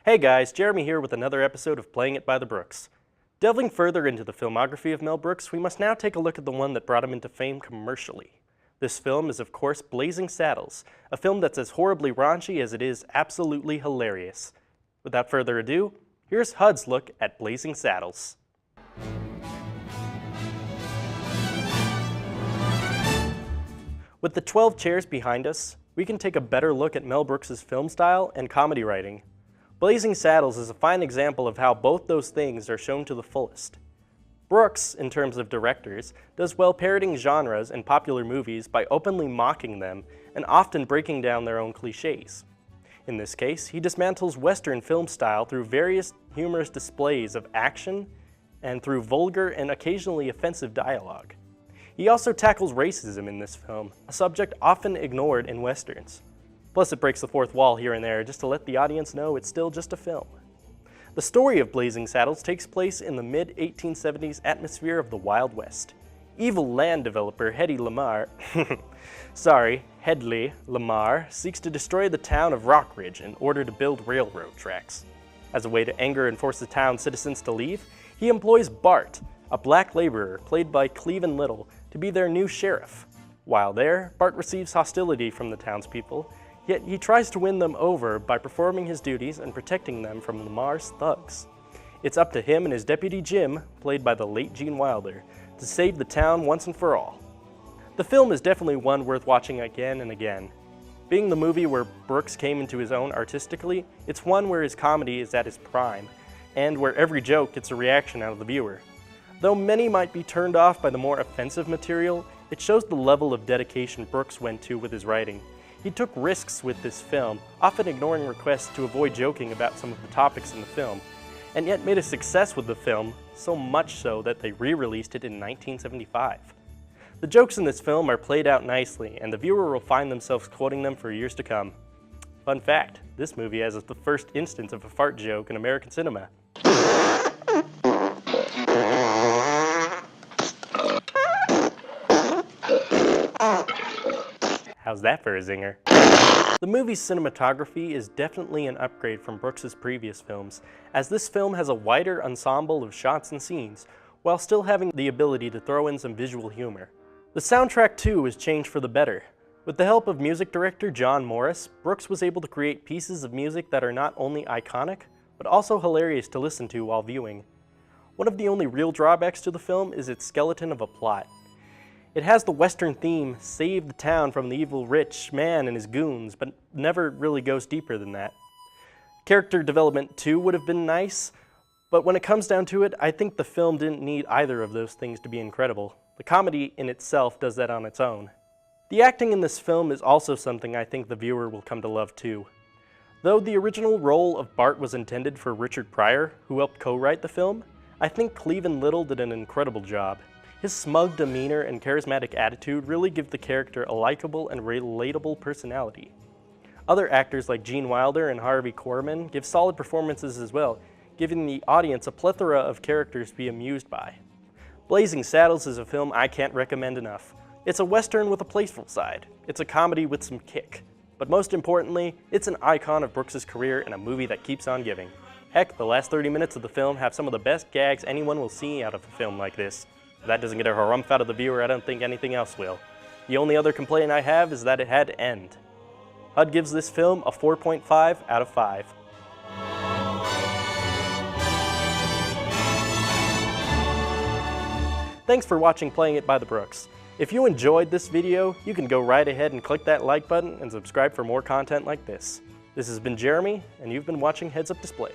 Hey guys, Jeremy here with another episode of Playing It by the Brooks. Delving further into the filmography of Mel Brooks, we must now take a look at the one that brought him into fame commercially. This film is of course Blazing Saddles, a film that's as horribly raunchy as it is absolutely hilarious. Without further ado, here's HUD's look at Blazing Saddles. With the 12 chairs behind us, we can take a better look at Mel Brooks' film style and comedy writing. Blazing Saddles is a fine example of how both those things are shown to the fullest. Brooks, in terms of directors, does well parodying genres and popular movies by openly mocking them and often breaking down their own cliches. In this case, he dismantles Western film style through various humorous displays of action and through vulgar and occasionally offensive dialogue. He also tackles racism in this film, a subject often ignored in Westerns. Plus it breaks the fourth wall here and there just to let the audience know it's still just a film. The story of Blazing Saddles takes place in the mid-1870s atmosphere of the Wild West. Evil land developer Hedley Lamarr seeks to destroy the town of Rockridge in order to build railroad tracks. As a way to anger and force the town's citizens to leave, he employs Bart, a black laborer played by Cleavon Little, to be their new sheriff. While there, Bart receives hostility from the townspeople, yet he tries to win them over by performing his duties and protecting them from Lamarr's thugs. It's up to him and his deputy Jim, played by the late Gene Wilder, to save the town once and for all. The film is definitely one worth watching again and again. Being the movie where Brooks came into his own artistically, it's one where his comedy is at its prime, and where every joke gets a reaction out of the viewer. Though many might be turned off by the more offensive material, it shows the level of dedication Brooks went to with his writing. He took risks with this film, often ignoring requests to avoid joking about some of the topics in the film, and yet made a success with the film, so much so that they re-released it in 1975. The jokes in this film are played out nicely, and the viewer will find themselves quoting them for years to come. Fun fact, this movie has the first instance of a fart joke in American cinema. How's that for a zinger? The movie's cinematography is definitely an upgrade from Brooks' previous films, as this film has a wider ensemble of shots and scenes, while still having the ability to throw in some visual humor. The soundtrack too was changed for the better. With the help of music director John Morris, Brooks was able to create pieces of music that are not only iconic, but also hilarious to listen to while viewing. One of the only real drawbacks to the film is its skeleton of a plot. It has the Western theme, save the town from the evil rich man and his goons, but never really goes deeper than that. Character development too would have been nice, but when it comes down to it, I think the film didn't need either of those things to be incredible. The comedy in itself does that on its own. The acting in this film is also something I think the viewer will come to love too. Though the original role of Bart was intended for Richard Pryor, who helped co-write the film, I think Cleavon Little did an incredible job. His smug demeanor and charismatic attitude really give the character a likable and relatable personality. Other actors like Gene Wilder and Harvey Korman give solid performances as well, giving the audience a plethora of characters to be amused by. Blazing Saddles is a film I can't recommend enough. It's a Western with a playful side. It's a comedy with some kick. But most importantly, it's an icon of Brooks' career and a movie that keeps on giving. Heck, the last 30 minutes of the film have some of the best gags anyone will see out of a film like this. If that doesn't get a harumph out of the viewer, I don't think anything else will. The only other complaint I have is that it had to end. HUD gives this film a 4.5 out of 5. Thanks for watching Playing It by the Brooks. If you enjoyed this video, you can go right ahead and click that like button and subscribe for more content like this. This has been Jeremy, and you've been watching Heads Up Display.